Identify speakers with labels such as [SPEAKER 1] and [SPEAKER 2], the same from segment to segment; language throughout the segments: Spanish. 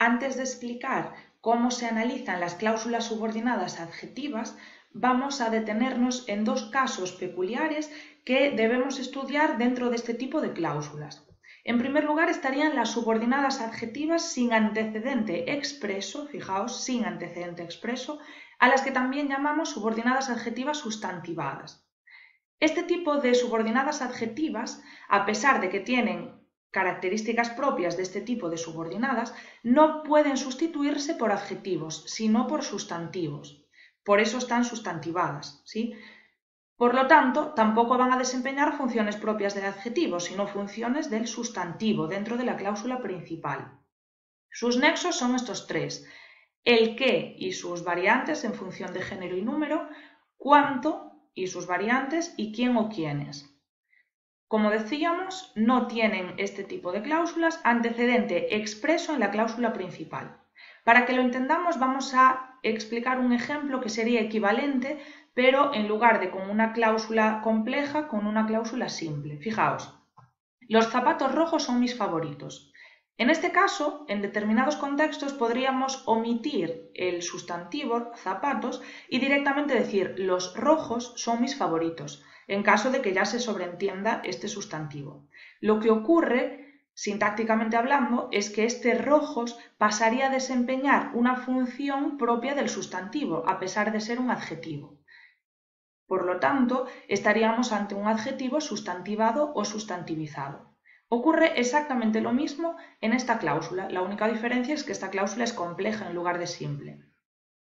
[SPEAKER 1] Antes de explicar cómo se analizan las cláusulas subordinadas adjetivas, vamos a detenernos en dos casos peculiares que debemos estudiar dentro de este tipo de cláusulas. En primer lugar estarían las subordinadas adjetivas sin antecedente expreso, fijaos, sin antecedente expreso, a las que también llamamos subordinadas adjetivas sustantivadas. Este tipo de subordinadas adjetivas, a pesar de que tienen características propias de este tipo de subordinadas, no pueden sustituirse por adjetivos, sino por sustantivos. Por eso están sustantivadas, ¿sí? Por lo tanto, tampoco van a desempeñar funciones propias del adjetivo, sino funciones del sustantivo dentro de la cláusula principal. Sus nexos son estos tres: el qué y sus variantes en función de género y número, cuánto y sus variantes y quién o quiénes. Como decíamos, no tienen este tipo de cláusulas antecedente expreso en la cláusula principal. Para que lo entendamos, vamos a explicar un ejemplo que sería equivalente, pero en lugar de con una cláusula compleja, con una cláusula simple. Fijaos, los zapatos rojos son mis favoritos. En este caso, en determinados contextos podríamos omitir el sustantivo zapatos y directamente decir los rojos son mis favoritos, en caso de que ya se sobreentienda este sustantivo. Lo que ocurre, sintácticamente hablando, es que este rojos pasaría a desempeñar una función propia del sustantivo, a pesar de ser un adjetivo. Por lo tanto, estaríamos ante un adjetivo sustantivado o sustantivizado. Ocurre exactamente lo mismo en esta cláusula, la única diferencia es que esta cláusula es compleja en lugar de simple.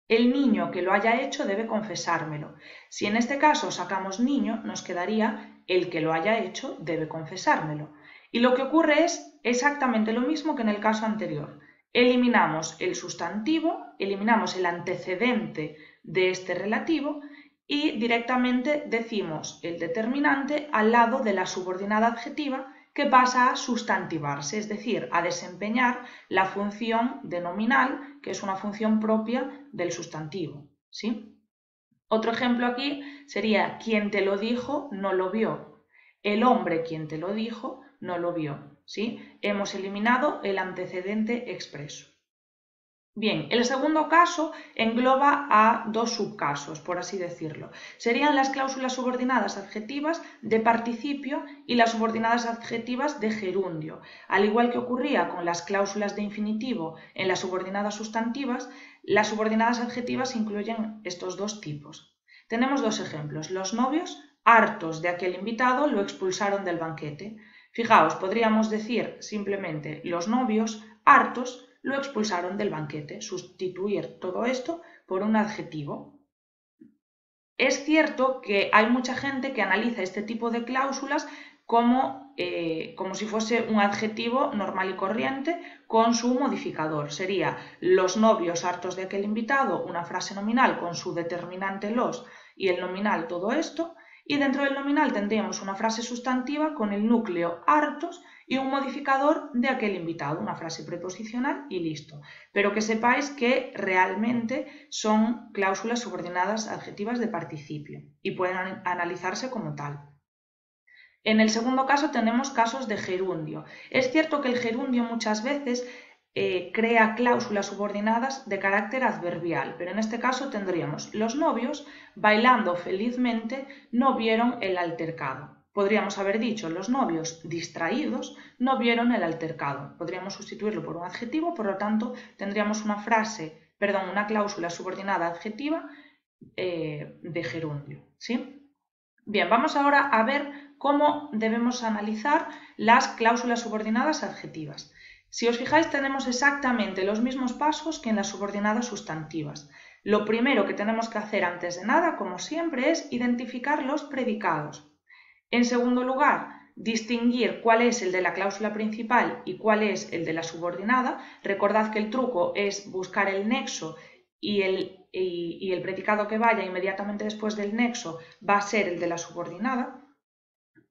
[SPEAKER 1] El niño que lo haya hecho debe confesármelo. Si en este caso sacamos niño, nos quedaría el que lo haya hecho debe confesármelo. Y lo que ocurre es exactamente lo mismo que en el caso anterior. Eliminamos el sustantivo, eliminamos el antecedente de este relativo y directamente decimos el determinante al lado de la subordinada adjetiva que pasa a sustantivarse, es decir, a desempeñar la función de nominal, que es una función propia del sustantivo, ¿sí? Otro ejemplo aquí sería quien te lo dijo no lo vio. El hombre quien te lo dijo no lo vio, ¿sí? Hemos eliminado el antecedente expreso. Bien, el segundo caso engloba a dos subcasos, por así decirlo. Serían las cláusulas subordinadas adjetivas de participio y las subordinadas adjetivas de gerundio. Al igual que ocurría con las cláusulas de infinitivo en las subordinadas sustantivas, las subordinadas adjetivas incluyen estos dos tipos. Tenemos dos ejemplos. Los novios, hartos de aquel invitado, lo expulsaron del banquete. Fijaos, podríamos decir simplemente los novios, hartos, lo expulsaron del banquete, sustituir todo esto por un adjetivo. Es cierto que hay mucha gente que analiza este tipo de cláusulas como si fuese un adjetivo normal y corriente con su modificador. Sería los novios hartos de aquel invitado, una frase nominal con su determinante los y el nominal todo esto, y dentro del nominal tendríamos una frase sustantiva con el núcleo hartos y un modificador de aquel invitado, una frase preposicional y listo. Pero que sepáis que realmente son cláusulas subordinadas adjetivas de participio y pueden analizarse como tal. En el segundo caso tenemos casos de gerundio. Es cierto que el gerundio muchas veces crea cláusulas subordinadas de carácter adverbial, pero en este caso tendríamos los novios bailando felizmente no vieron el altercado. Podríamos haber dicho los novios distraídos no vieron el altercado. Podríamos sustituirlo por un adjetivo, por lo tanto tendríamos una cláusula subordinada adjetiva de gerundio, ¿sí? Bien, vamos ahora a ver cómo debemos analizar las cláusulas subordinadas adjetivas. Si os fijáis, tenemos exactamente los mismos pasos que en las subordinadas sustantivas. Lo primero que tenemos que hacer antes de nada, como siempre, es identificar los predicados. En segundo lugar, distinguir cuál es el de la cláusula principal y cuál es el de la subordinada. Recordad que el truco es buscar el nexo y el predicado que vaya inmediatamente después del nexo va a ser el de la subordinada.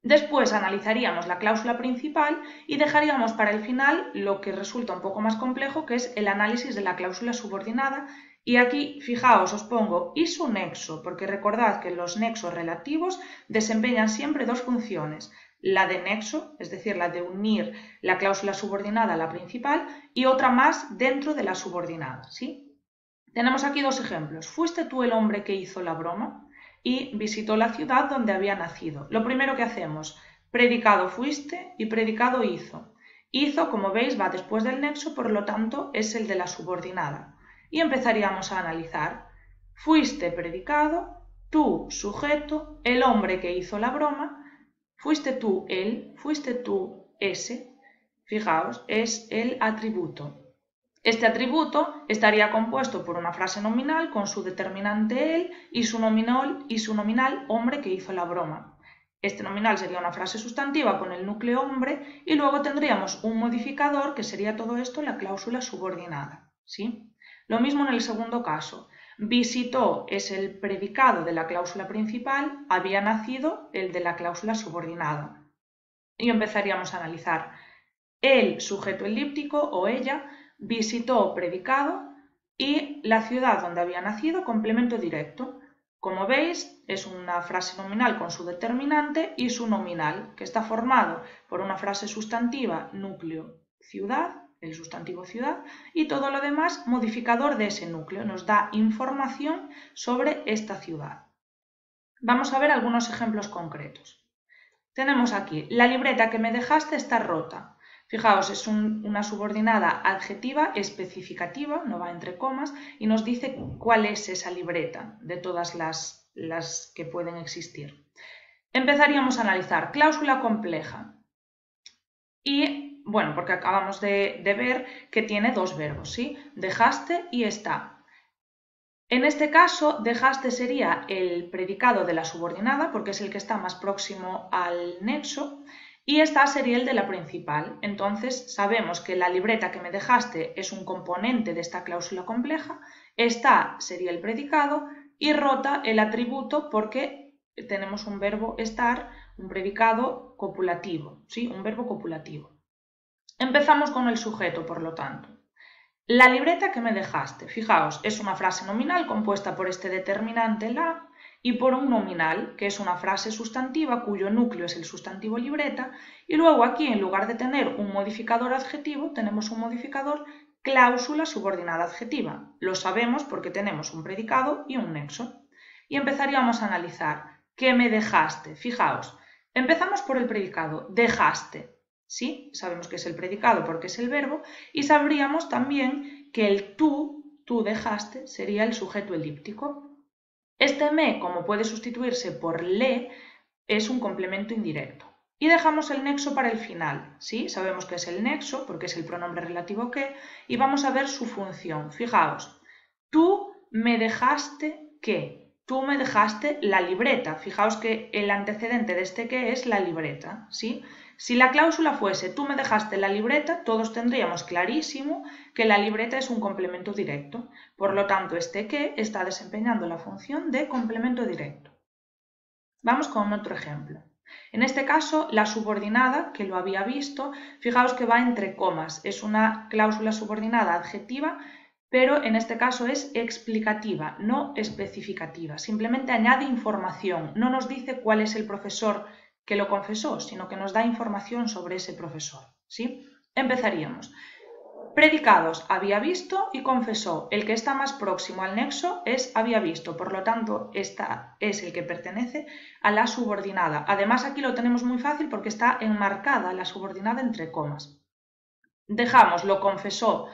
[SPEAKER 1] Después analizaríamos la cláusula principal y dejaríamos para el final lo que resulta un poco más complejo, que es el análisis de la cláusula subordinada. Y aquí, fijaos, os pongo y su nexo, porque recordad que los nexos relativos desempeñan siempre dos funciones. la de nexo, es decir, la de unir la cláusula subordinada a la principal, y otra más dentro de la subordinada, ¿sí? Tenemos aquí dos ejemplos. ¿Fuiste tú el hombre que hizo la broma? Y visitó la ciudad donde había nacido. Lo primero que hacemos, predicado fuiste y predicado hizo. Hizo, como veis, va después del nexo, por lo tanto, es el de la subordinada. Y empezaríamos a analizar. Fuiste predicado, tú sujeto, el hombre que hizo la broma, fuiste tú él, fuiste tú ese. Fijaos, es el atributo. Este atributo estaría compuesto por una frase nominal con su determinante él y su nominal hombre que hizo la broma. Este nominal sería una frase sustantiva con el núcleo hombre y luego tendríamos un modificador que sería todo esto la cláusula subordinada, ¿sí? Lo mismo en el segundo caso. Visitó es el predicado de la cláusula principal, había nacido el de la cláusula subordinada. Y empezaríamos a analizar el sujeto elíptico o ella, visitó predicado y la ciudad donde había nacido complemento directo. Como veis, es una frase nominal con su determinante y su nominal, que está formado por una frase sustantiva núcleo ciudad, el sustantivo ciudad, y todo lo demás modificador de ese núcleo. Nos da información sobre esta ciudad. Vamos a ver algunos ejemplos concretos. Tenemos aquí, la libreta que me dejaste está rota. Fijaos, es una subordinada adjetiva especificativa, no va entre comas, y nos dice cuál es esa libreta de todas las que pueden existir. Empezaríamos a analizar cláusula compleja. Y, bueno, porque acabamos de ver que tiene dos verbos, ¿sí? Dejaste y está. En este caso, dejaste sería el predicado de la subordinada, porque es el que está más próximo al nexo, y esta sería el de la principal. Entonces, sabemos que la libreta que me dejaste es un componente de esta cláusula compleja, esta sería el predicado, y rota el atributo porque tenemos un verbo estar, un predicado copulativo, ¿sí? Un verbo copulativo. Empezamos con el sujeto, por lo tanto. La libreta que me dejaste, fijaos, es una frase nominal compuesta por este determinante la y por un nominal, que es una frase sustantiva cuyo núcleo es el sustantivo libreta, y luego aquí en lugar de tener un modificador adjetivo, tenemos un modificador cláusula subordinada adjetiva. Lo sabemos porque tenemos un predicado y un nexo. Y empezaríamos a analizar ¿qué me dejaste? Fijaos, empezamos por el predicado, dejaste. ¿Sí? Sabemos que es el predicado porque es el verbo y sabríamos también que el tú dejaste, sería el sujeto elíptico. Este me, como puede sustituirse por le, es un complemento indirecto. Y dejamos el nexo para el final, ¿sí? Sabemos que es el nexo porque es el pronombre relativo que y vamos a ver su función. Fijaos, tú me dejaste ¿qué? Tú me dejaste la libreta. Fijaos que el antecedente de este que es la libreta, ¿sí? Si la cláusula fuese tú me dejaste la libreta, todos tendríamos clarísimo que la libreta es un complemento directo. Por lo tanto, este que está desempeñando la función de complemento directo. Vamos con otro ejemplo. En este caso, la subordinada, que lo había visto, fijaos que va entre comas. Es una cláusula subordinada adjetiva, pero en este caso es explicativa, no especificativa. Simplemente añade información, no nos dice cuál es el profesor que lo confesó, sino que nos da información sobre ese profesor, ¿sí? Empezaríamos. Predicados, había visto y confesó. El que está más próximo al nexo es había visto, por lo tanto, esta es el que pertenece a la subordinada. Además, aquí lo tenemos muy fácil porque está enmarcada la subordinada entre comas. Dejamos lo confesó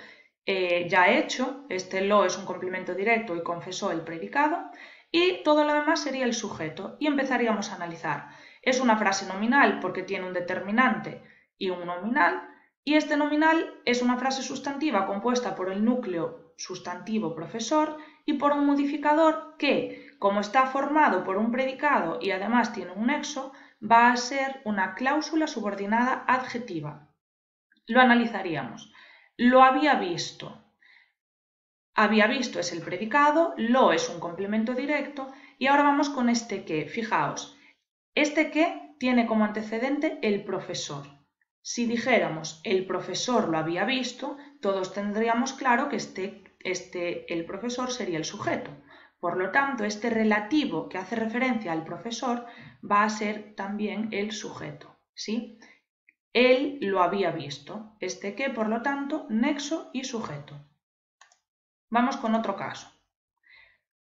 [SPEAKER 1] ya hecho, este lo es un complemento directo y confesó el predicado, y todo lo demás sería el sujeto. Y empezaríamos a analizar. Es una frase nominal porque tiene un determinante y un nominal, y este nominal es una frase sustantiva compuesta por el núcleo sustantivo profesor y por un modificador que, como está formado por un predicado y además tiene un nexo, va a ser una cláusula subordinada adjetiva. Lo analizaríamos. Lo había visto. Había visto es el predicado, lo es un complemento directo y ahora vamos con este que. Fijaos, este que tiene como antecedente el profesor. Si dijéramos el profesor lo había visto, todos tendríamos claro que el profesor sería el sujeto. Por lo tanto, este relativo que hace referencia al profesor va a ser también el sujeto. ¿sí? Él lo había visto. Este qué, por lo tanto, nexo y sujeto. Vamos con otro caso.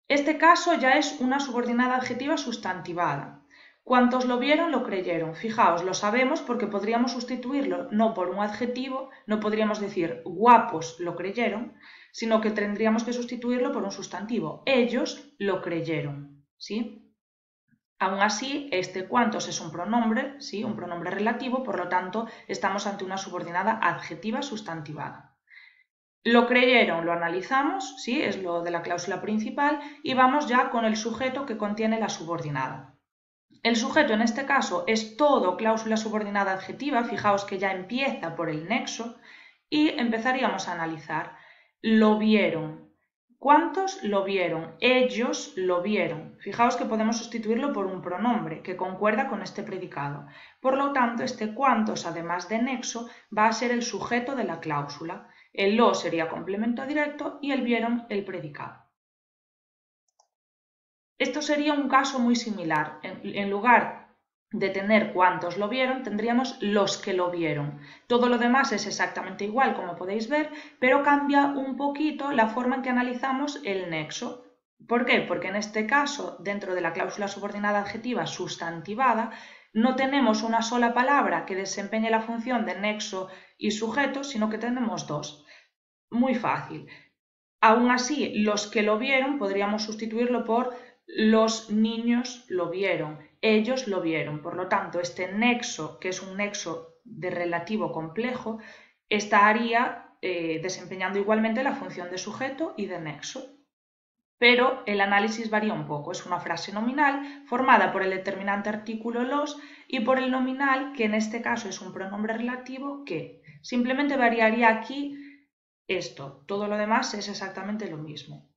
[SPEAKER 1] Este caso ya es una subordinada adjetiva sustantivada. Cuantos lo vieron, lo creyeron. Fijaos, lo sabemos porque podríamos sustituirlo no por un adjetivo, no podríamos decir guapos lo creyeron, sino que tendríamos que sustituirlo por un sustantivo. Ellos lo creyeron, ¿sí? Aún así, este cuantos es un pronombre, ¿sí? Un pronombre relativo, por lo tanto, estamos ante una subordinada adjetiva sustantivada. Lo creyeron, lo analizamos, ¿sí? Es lo de la cláusula principal, y vamos ya con el sujeto que contiene la subordinada. El sujeto en este caso es todo cláusula subordinada adjetiva, fijaos que ya empieza por el nexo, y empezaríamos a analizar. Lo vieron. ¿Cuántos lo vieron? Ellos lo vieron. Fijaos que podemos sustituirlo por un pronombre que concuerda con este predicado. Por lo tanto, este cuántos, además de nexo, va a ser el sujeto de la cláusula. El lo sería complemento directo y el vieron el predicado. Esto sería un caso muy similar. En lugar de tener cuántos lo vieron, tendríamos los que lo vieron. Todo lo demás es exactamente igual, como podéis ver, pero cambia un poquito la forma en que analizamos el nexo. ¿Por qué? Porque en este caso, dentro de la cláusula subordinada adjetiva sustantivada, no tenemos una sola palabra que desempeñe la función de nexo y sujeto, sino que tenemos dos. Muy fácil. Aún así, los que lo vieron podríamos sustituirlo por los niños lo vieron, ellos lo vieron. Por lo tanto, este nexo, que es un nexo de relativo complejo, estaría desempeñando igualmente la función de sujeto y de nexo. Pero el análisis varía un poco. Es una frase nominal formada por el determinante artículo los y por el nominal, que en este caso es un pronombre relativo que. Simplemente variaría aquí esto. Todo lo demás es exactamente lo mismo.